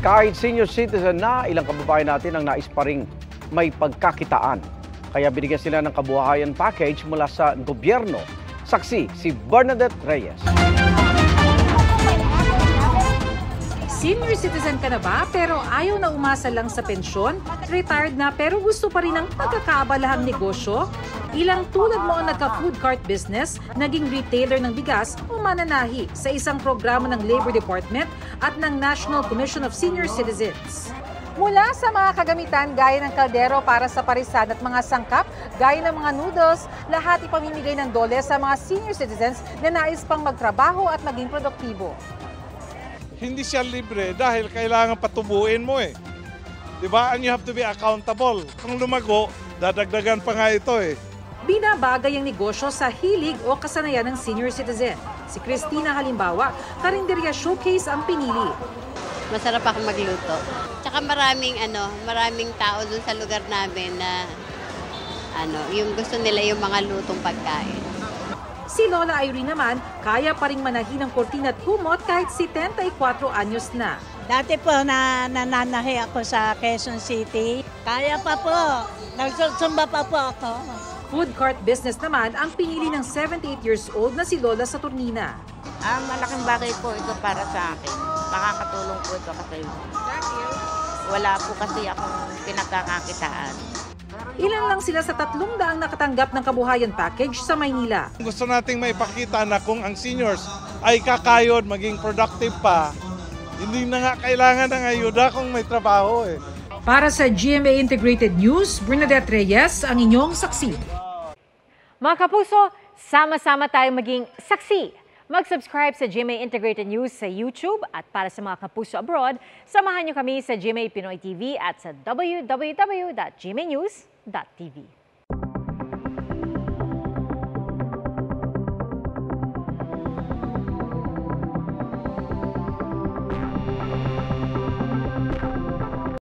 Kahit senior citizen na, ilang kababayan natin ang nais pa ring may pagkakitaan. Kaya binigyan sila ng kabuhayan package mula sa gobyerno. Saksi si Bernadette Reyes. Senior citizen ka na ba pero ayaw na umasa lang sa pensyon? Retired na pero gusto pa rin ng pagkakaabalahang negosyo? Ilang tulad mo ang nagka-food cart business, naging retailer ng bigas o mananahi sa isang programa ng Labor Department at ng National Commission of Senior Citizens. Mula sa mga kagamitan gaya ng kaldero para sa parisan at mga sangkap gaya ng mga noodles, lahat ipamimigay ng dole sa mga senior citizens na nais pang magtrabaho at maging produktibo. Hindi siya libre dahil kailangan patubuin mo eh. Diba? And you have to be accountable. Kung lumago, dadagdagan pa nga ito eh. Binabagay ang negosyo sa hilig o kasanayan ng senior citizen. Si Christina halimbawa, karinderya showcase ang pinili. Masarap ako magluto. Tsaka maraming tao dun sa lugar namin na yung gusto nila yung mga lutong pagkain. Si Lola Irene naman, kaya pa ring manahin ng kortina at kumot kahit 74 anyos na. Dati po nananahi ako sa Quezon City. Kaya pa po, nagsusumba pa po ako. Food cart business naman ang pinili ng 78 years old na si Lola sa Turnina. Malaking bagay po ito para sa akin. Makakatulong po ito kasi wala po kasi akong pinagkakakitaan. Ilan lang sila sa 300 nakatanggap ng kabuhayan package sa Maynila. Gusto nating maipakita na kung ang seniors ay kakayod, maging productive pa, hindi na nga kailangan ng ayuda kung may trabaho eh. Para sa GMA Integrated News, Bernadette Reyes, ang inyong saksi. Mga kapuso, sama-sama tayong maging saksi. Mag-subscribe sa GMA Integrated News sa YouTube at para sa mga kapuso abroad, samahan niyo kami sa GMA Pinoy TV at sa www.gmanews.tv.